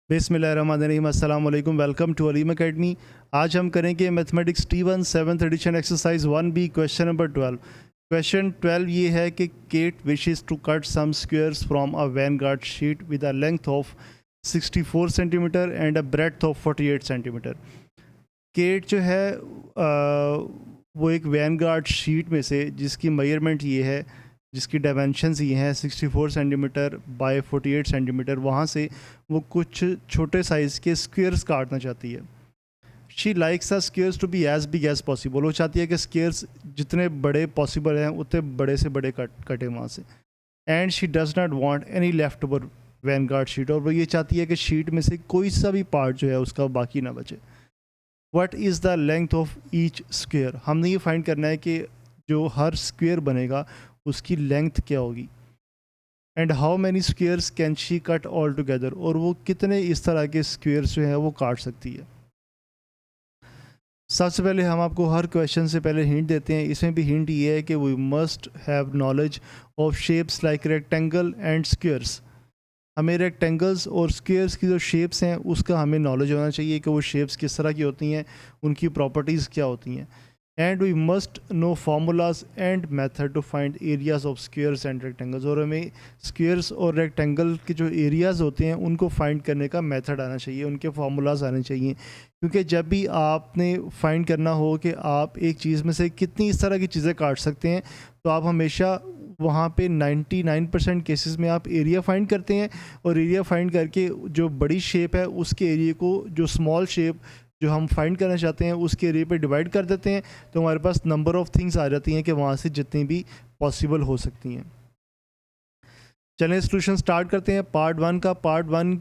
बिस्मिल्लाहिर्रहमानिर्रहीम, अस्सलाम वालेकुम। Welcome to Aleem academy. आज हम करेंगे mathematics T1 7th edition exercise 1B question number 12। Question 12 ये है कि Kate wishes to cut some squares from a vanguard sheet with a length of 64 centimetre and a breadth of 48 centimetre. Kate जो है वो एक वैनगार्ड शीट में से जिसकी मेजरमेंट ये है, जिसकी डायमेंशंस ये हैं 64 सेंटीमीटर बाय 48 सेंटीमीटर, वहाँ से वो कुछ छोटे साइज़ के स्क्वेयर्स काटना चाहती है। She likes the squares to be as big as possible. वो चाहती है कि स्क्वेयर्स जितने बड़े पॉसिबल हैं उतने बड़े से बड़े कटे वहाँ से। And she does not want any left over Vanguard sheet, और वो ये चाहती है कि शीट में से कोई सा भी पार्ट जो है उसका बाकी ना बचे। What is the length of each square. हमने ये फाइंड करना है कि जो हर स्क्वेयर बनेगा उसकी लेंथ क्या होगी। And how many squares can she cut all together, और वो कितने इस तरह के स्क्वेयर्स जो हैं वो काट सकती है। सबसे पहले हम आपको हर क्वेश्चन से पहले हिंट देते हैं। इसमें भी हिंट ये है कि we must have knowledge of shapes like rectangle and squares. हमें रेक्टेंगल्स और स्क्वेयर्स की जो शेप्स हैं उसका हमें नॉलेज होना चाहिए कि वो शेप्स किस तरह की होती हैं, उनकी प्रॉपर्टीज़ क्या होती हैं। And we must know formulas and method to find areas of squares and rectangles, और हमें स्क्वेयर्स और रेक्टेंगल के जो एरियाज़ होते हैं उनको फाइंड करने का मेथड आना चाहिए, उनके फार्मूलाज आने चाहिए। क्योंकि जब भी आपने फाइंड करना हो कि आप एक चीज़ में से कितनी इस तरह की चीज़ें काट सकते हैं, तो आप हमेशा वहाँ पे 99% केसेस में आप एरिया फाइंड करते हैं, और एरिया फाइंड करके जो बड़ी शेप है उसके एरिया को जो स्मॉल शेप जो हम फाइंड करना चाहते हैं उसके एरिया पे डिवाइड कर देते हैं, तो हमारे पास नंबर ऑफ़ थिंग्स आ जाती हैं कि वहाँ से जितनी भी पॉसिबल हो सकती हैं। चलें सॉल्यूशन स्टार्ट करते हैं पार्ट 1 का। पार्ट 1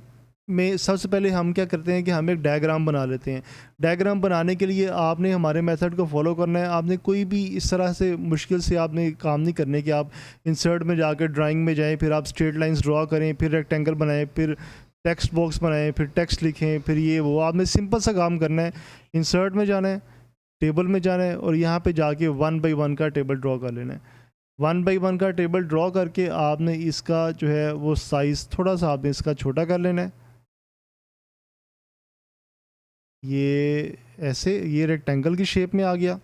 में सबसे पहले हम क्या करते हैं कि हम एक डायग्राम बना लेते हैं। डायग्राम बनाने के लिए आपने हमारे मेथड को फॉलो करना है। आपने कोई भी इस तरह से मुश्किल से आपने काम नहीं करने कि आप इंसर्ट में जाकर ड्राइंग में जाएं, फिर आप स्ट्रेट लाइंस ड्रॉ करें, फिर रेक्टेंगल बनाएं, फिर टेक्स्ट बॉक्स बनाएं, फिर टेक्स्ट लिखें, फिर ये वो। आपने सिंपल सा काम करना है। इंसर्ट में जाना है, टेबल में जाना है, और यहाँ पे जाके 1 बाई 1 का टेबल ड्रॉ कर लेना है। 1 बाई 1 का टेबल ड्रॉ करके आपने इसका जो है वो साइज़ थोड़ा सा आपने इसका छोटा कर लेना है। ये ऐसे ये रेक्टेंगल की शेप में आ गया।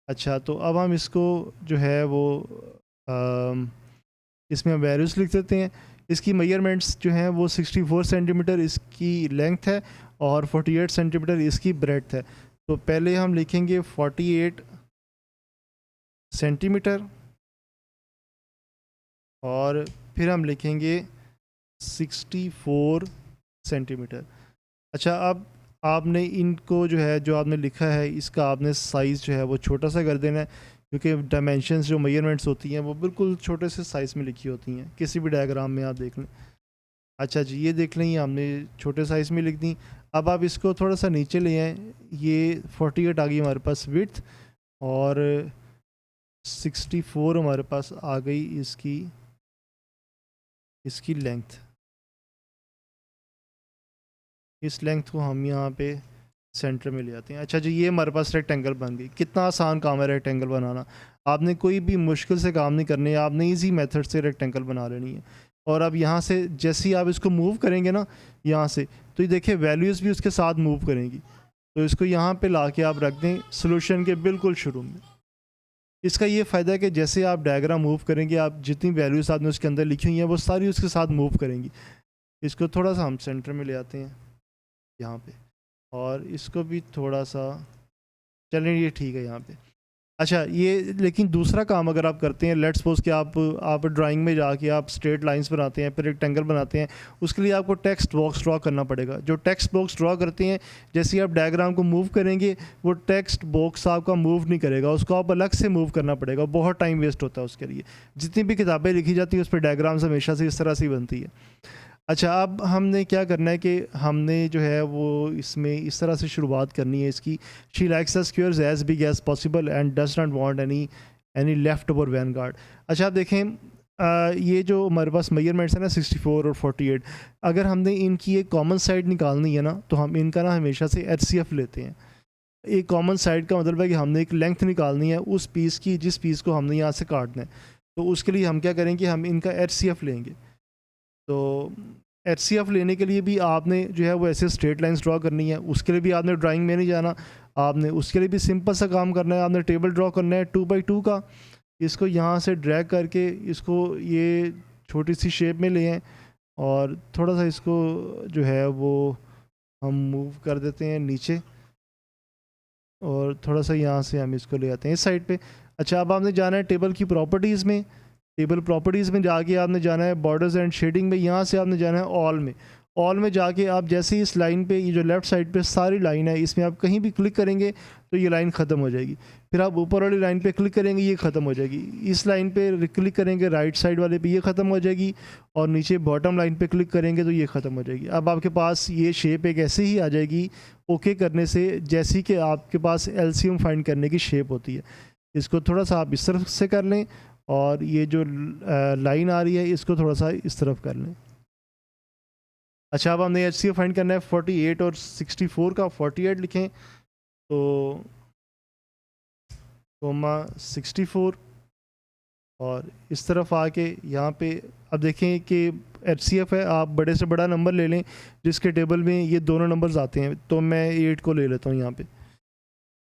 अच्छा, तो अब हम इसको जो है वो इसमें हम वैल्यूज़ लिख देते हैं। इसकी मेजरमेंट्स जो हैं वो 64 सेंटीमीटर इसकी लेंथ है और 48 सेंटीमीटर इसकी ब्रेड्थ है। तो पहले हम लिखेंगे 48 सेंटीमीटर, और फिर हम लिखेंगे 64 सेंटीमीटर। अच्छा, अब आपने इनको जो है जो आपने लिखा है इसका आपने साइज़ जो है वो छोटा सा कर देना है, क्योंकि डायमेंशंस जो मेजरमेंट्स होती हैं वो बिल्कुल छोटे से साइज़ में लिखी होती हैं, किसी भी डायग्राम में आप देख लें। अच्छा जी, ये देख लें, ये हमने छोटे साइज़ में लिख दी। अब आप इसको थोड़ा सा नीचे ले आएँ। ये 48 आ गई हमारे पास विड्थ, और 64 हमारे पास आ गई इसकी इसकी लेंथ। इस लेंथ को हम यहाँ पे सेंटर में ले आते हैं। अच्छा जी, ये हमारे पास रेक्टेंगल बन गई। कितना आसान काम है रेक्टेंगल बनाना। आपने कोई भी मुश्किल से काम नहीं करने, आपने इजी मेथड से रेक्टेंगल बना लेनी है। और अब यहाँ से जैसे ही आप इसको मूव करेंगे ना यहाँ से, तो ये देखिए वैल्यूज़ भी उसके साथ मूव करेंगी। तो इसको यहाँ पे ला के आप रख दें सोल्यूशन के बिल्कुल शुरू में। इसका ये फ़ायदा है कि जैसे आप डायग्राम मूव करेंगे, आप जितनी वैल्यूज़ आपने उसके अंदर लिखी हुई हैं वो सारी उसके साथ मूव करेंगी। इसको थोड़ा सा हम सेंटर में ले आते हैं यहाँ पे, और इसको भी थोड़ा सा, चलें ये ठीक है यहाँ पे। अच्छा, ये लेकिन दूसरा काम अगर आप करते हैं, लेट्स सपोज कि आप ड्राइंग में जाके आप स्ट्रेट लाइंस बनाते हैं, फिर रेक्टेंगल बनाते हैं, उसके लिए आपको टेक्स्ट बॉक्स ड्रॉ करना पड़ेगा। जो टेक्स्ट बॉक्स ड्रॉ करते हैं, जैसे ही आप डायग्राम को मूव करेंगे वो टेक्स्ट बॉक्स आपका मूव नहीं करेगा, उसको आप अलग से मूव करना पड़ेगा। बहुत टाइम वेस्ट होता है उसके लिए। जितनी भी किताबें लिखी जाती हैं उस पर डायग्राम्स हमेशा से इस तरह से बनती है। अच्छा, अब हमने क्या करना है कि हमने जो है वो इसमें इस तरह से शुरुआत करनी है इसकी। She likes the squares as big as possible and does not want any left over vanguard. अच्छा, आप देखें ये जो हमारे पास मेजरमेंट्स है ना 64 और 48, अगर हमने इनकी एक कॉमन साइड निकालनी है ना, तो हम इनका ना हमेशा से HCF लेते हैं। एक कॉमन साइड का मतलब है कि हमने एक लेंथ निकालनी है उस पीस की जिस पीस को हमने यहाँ से काटना है। तो उसके लिए हम क्या करेंगे, हम इनका HCF लेंगे। तो HCF लेने के लिए भी आपने जो है वो ऐसे स्ट्रेट लाइंस ड्रॉ करनी है। उसके लिए भी आपने ड्राइंग में नहीं जाना, आपने उसके लिए भी सिंपल सा काम करना है। आपने टेबल ड्रॉ करना है 2x2 का, इसको यहाँ से ड्रैग करके इसको ये छोटी सी शेप में ले आएं और थोड़ा सा इसको जो है वो हम मूव कर देते हैं नीचे और थोड़ा सा यहाँ से हम इसको ले आते हैं इस साइड पे। अच्छा, अब आपने जाना है टेबल की प्रॉपर्टीज़ में। टेबल प्रॉपर्टीज़ में जाके आपने जाना है बॉर्डर्स एंड शेडिंग में, यहाँ से आपने जाना है ऑल में। ऑल में जाके आप जैसे ही इस लाइन पे, ये जो लेफ़्ट साइड पे सारी लाइन है, इसमें आप कहीं भी क्लिक करेंगे तो ये लाइन ख़त्म हो जाएगी। फिर आप ऊपर वाली लाइन पे क्लिक करेंगे, ये ख़त्म हो जाएगी। इस लाइन पे क्लिक करेंगे राइट साइड वाले पे, ये ख़त्म हो जाएगी। और नीचे बॉटम लाइन पे क्लिक करेंगे तो ये ख़त्म हो जाएगी। अब आपके पास ये शेप एक ऐसे ही आ जाएगी ओके करने से, जैसी कि आपके पास LCM फाइंड करने की शेप होती है। इसको थोड़ा सा आप इस तरफ से कर लें और ये जो लाइन आ रही है इसको थोड़ा सा इस तरफ कर लें। अच्छा, अब हमने HCF फाइंड करना है 48 और 64 का। 48 लिखें तो कोमा 64 और इस तरफ आके यहाँ पे अब देखें कि HCF है, आप बड़े से बड़ा नंबर ले लें जिसके टेबल में ये दोनों नंबर्स आते हैं। तो मैं 8 को ले लेता हूँ यहाँ पे।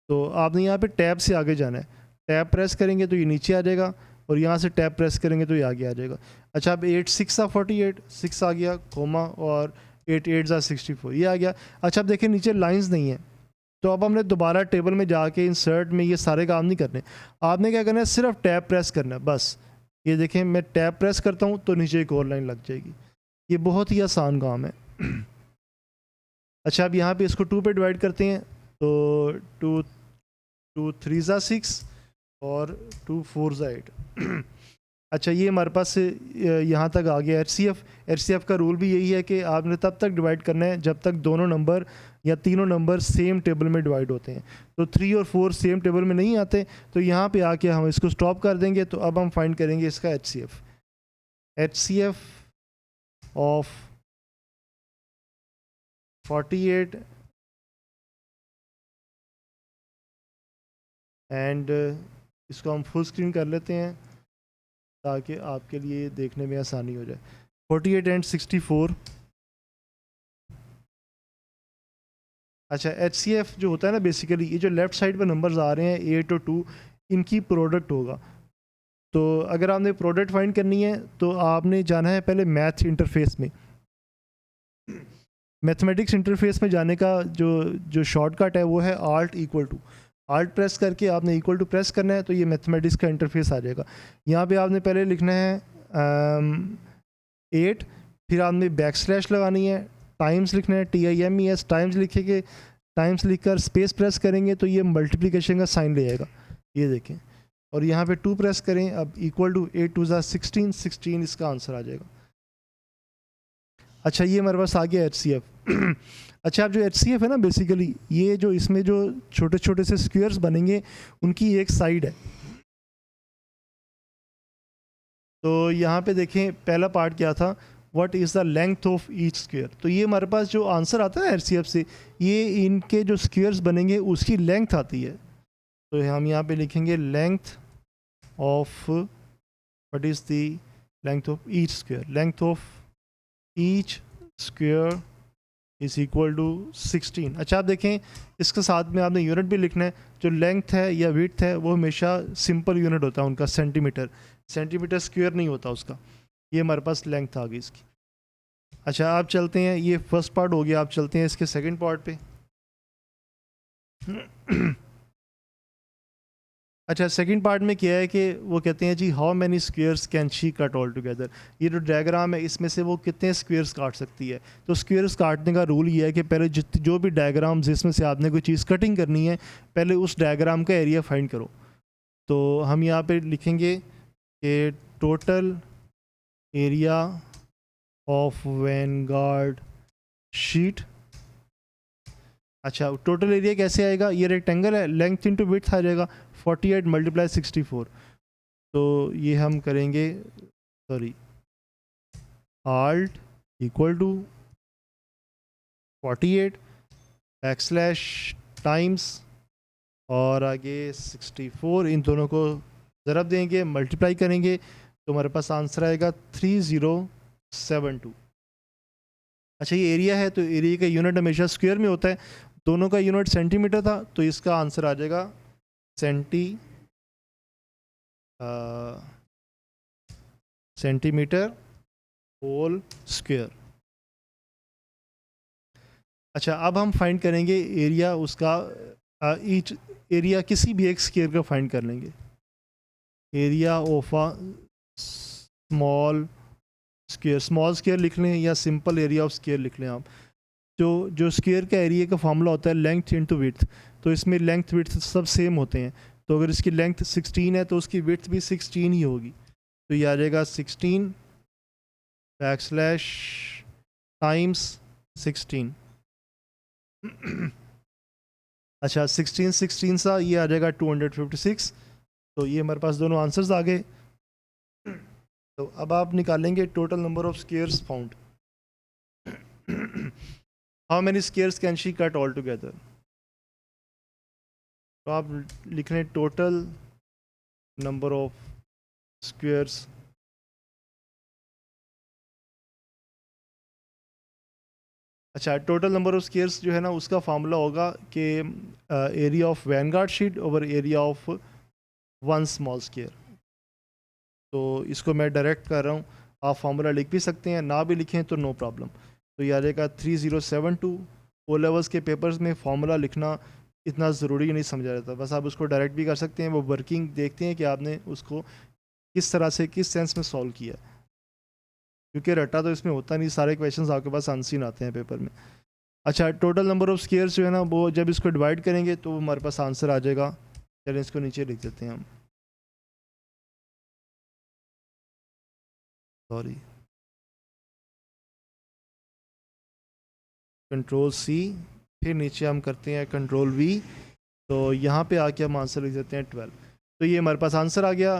तो आपने यहाँ पे टैब से आगे जाना है, टैब प्रेस करेंगे तो ये नीचे आ जाएगा और यहाँ से टैब प्रेस करेंगे तो ये आगे आ जाएगा। अच्छा, अब 8 6 48, 6 आ गया कोमा और 8 8 64, ये आ गया। अच्छा, अब देखें नीचे लाइंस नहीं है, तो अब हमने दोबारा टेबल में जाके इंसर्ट में ये सारे काम नहीं करने। आपने क्या करना है, सिर्फ टैब प्रेस करना है बस। ये देखें, मैं टैब प्रेस करता हूँ तो नीचे एक और लाइन लग जाएगी। ये बहुत ही आसान काम है। अच्छा, अब यहाँ पे इसको 2 पे डिवाइड करते हैं तो 2 2 3 6 और 2 4 8। अच्छा, ये हमारे पास यहाँ तक आ गया HCF का रूल भी यही है कि आपने तब तक डिवाइड करना है जब तक दोनों नंबर या तीनों नंबर सेम टेबल में डिवाइड होते हैं। तो 3 और 4 सेम टेबल में नहीं आते, तो यहाँ पे आके हम इसको स्टॉप कर देंगे। तो अब हम फाइंड करेंगे इसका HCF ऑफ 48 एंड इसको हम फुल स्क्रीन कर लेते हैं ताकि आपके लिए देखने में आसानी हो जाए। 48 एंड 64। अच्छा, HCF जो होता है ना, बेसिकली ये जो लेफ़्ट साइड पर नंबर्स आ रहे हैं 8 और 2, इनकी प्रोडक्ट होगा। तो अगर आपने प्रोडक्ट फाइंड करनी है तो आपने जाना है पहले मैथ इंटरफेस में। मैथमेटिक्स इंटरफेस में जाने का जो शॉर्टकट है वो है आल्ट प्रेस करके आपने इक्वल टू प्रेस करना है तो ये मैथमेटिक्स का इंटरफेस आ जाएगा। यहाँ पे आपने पहले लिखना है 8, फिर आपने बैकस्लैश लगानी है, टाइम्स लिखना है TIMES, टाइम्स लिखेंगे, टाइम्स लिखकर स्पेस प्रेस करेंगे तो ये मल्टीप्लिकेशन का साइन ले आएगा, ये देखें। और यहाँ पे 2 प्रेस करें, अब इक्वल टू 8 2 16 16 इसका आंसर आ जाएगा। अच्छा, ये हमारे पास आ गया HCF। अच्छा, अब जो HCF है ना, बेसिकली ये जो इसमें जो छोटे छोटे से स्क्वेयर्स बनेंगे उनकी एक साइड है। तो यहाँ पे देखें, पहला पार्ट क्या था, what is the length of each square. तो ये हमारे पास जो आंसर आता है HCF से, ये इनके जो स्क्वेयर्स बनेंगे उसकी लेंथ आती है। तो हम यहाँ पे लिखेंगे length of, what is the length of each square, length of each square is equal to 16। अच्छा, आप देखें इसके साथ में आपने यूनिट भी लिखना है। जो लेंथ है या विड्थ है वो हमेशा सिंपल यूनिट होता है उनका, सेंटीमीटर स्क्वेयर नहीं होता उसका। ये हमारे पास लेंथ आ गई इसकी। अच्छा, आप चलते हैं, ये फर्स्ट पार्ट हो गया, आप चलते हैं इसके सेकंड पार्ट पे। अच्छा, सेकंड पार्ट में क्या है कि वो कहते हैं जी, how many squares can she cut all together. ये जो डायग्राम है इसमें से वो कितने स्क्वेयर्स काट सकती है। तो स्क्वेयर्स काटने का रूल ये है कि पहले जो भी डायग्राम जिसमें से आपने कोई चीज़ कटिंग करनी है, पहले उस डायग्राम का एरिया फाइंड करो। तो हम यहाँ पे लिखेंगे कि total area of Vanguard sheet. अच्छा, टोटल एरिया कैसे आएगा, ये रेक्टेंगल है, लेंथ इंटू विड्थ आ जाएगा, 48 मल्टीप्लाई 64। तो ये हम करेंगे, sorry, alt equal to 48 backslash times और आगे 64, इन दोनों को ज़रब देंगे, मल्टीप्लाई करेंगे तो हमारे पास आंसर आएगा 3072। अच्छा ये एरिया है तो एरिया का यूनिट हमेशा स्क्वायर में होता है, दोनों का यूनिट सेंटीमीटर था तो इसका आंसर आ जाएगा सेंटीमीटर होल स्क्वायर। अच्छा अब हम फाइंड करेंगे एरिया उसका, ईच एरिया किसी भी एक स्क्वायर का फाइंड कर लेंगे। Area of a small square लिख लें या सिंपल एरिया ऑफ स्क्वायर लिख लें आप। जो स्क्वायर का एरिया का फार्मूला होता है लेंथ इनटू विड्थ, तो इसमें लेंथ विड्थ सब सेम होते हैं, तो अगर इसकी लेंथ 16 है तो उसकी विड्थ भी 16 ही होगी, तो ये आ जाएगा 16 बैकस्लैश टाइम्स 16। अच्छा 16 सा ये आ जाएगा 256, तो ये हमारे पास दोनों आंसर्स आ गए। तो अब आप निकालेंगे total number of squares found. How many squares can she cut all together, तो आप लिख रहे हैं टोटल नंबर ऑफ स्क्वायर्स। अच्छा टोटल नंबर ऑफ स्क्वायर्स जो है ना उसका फार्मूला होगा कि area of Vanguard sheet over area of one small square. तो इसको मैं डायरेक्ट कर रहा हूँ, आप फार्मूला लिख भी सकते हैं, ना भी लिखें तो नो प्रॉब्लम। तो ये आ जाएगा 3072। ओ लेवल्स के पेपर्स में फार्मूला लिखना इतना ज़रूरी नहीं समझा जाता, बस आप उसको डायरेक्ट भी कर सकते हैं, वो वर्किंग देखते हैं कि आपने उसको किस तरह से किस सेंस में सॉल्व किया, क्योंकि रट्टा तो इसमें होता नहीं, सारे क्वेश्चंस आपके पास अनसीन आते हैं पेपर में। अच्छा टोटल नंबर ऑफ स्क्वायर्स जो है ना वो जब इसको डिवाइड करेंगे तो हमारे पास आंसर आ जाएगा। चलिए इसको नीचे लिख देते हैं हम, सॉरी कंट्रोल सी, फिर नीचे हम करते हैं कंट्रोल वी, तो यहाँ पे आके हम आंसर लिख देते हैं 12। तो ये हमारे पास आंसर आ गया।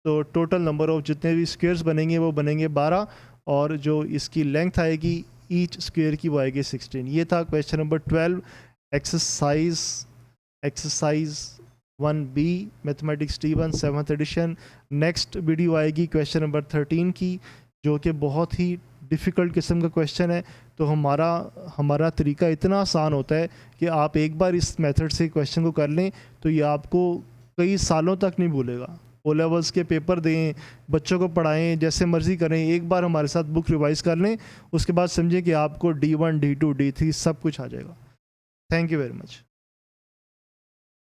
तो टोटल नंबर ऑफ जितने भी स्क्वायर्स बनेंगे वो बनेंगे 12, और जो इसकी लेंथ आएगी ईच स्क्वायर की वो आएगी 16। ये था question number 12 exercise 1B mathematics T1 7th edition. Next video आएगी क्वेश्चन नंबर 13 की, जो कि बहुत ही डिफ़िकल्ट किस्म का क्वेश्चन है। तो हमारा तरीका इतना आसान होता है कि आप एक बार इस मेथड से क्वेश्चन को कर लें तो ये आपको कई सालों तक नहीं भूलेगा। ओ लेवल्स के पेपर दें, बच्चों को पढ़ाएं, जैसे मर्ज़ी करें, एक बार हमारे साथ बुक रिवाइज़ कर लें, उसके बाद समझें कि आपको D1 D2 D3 सब कुछ आ जाएगा। Thank you very much.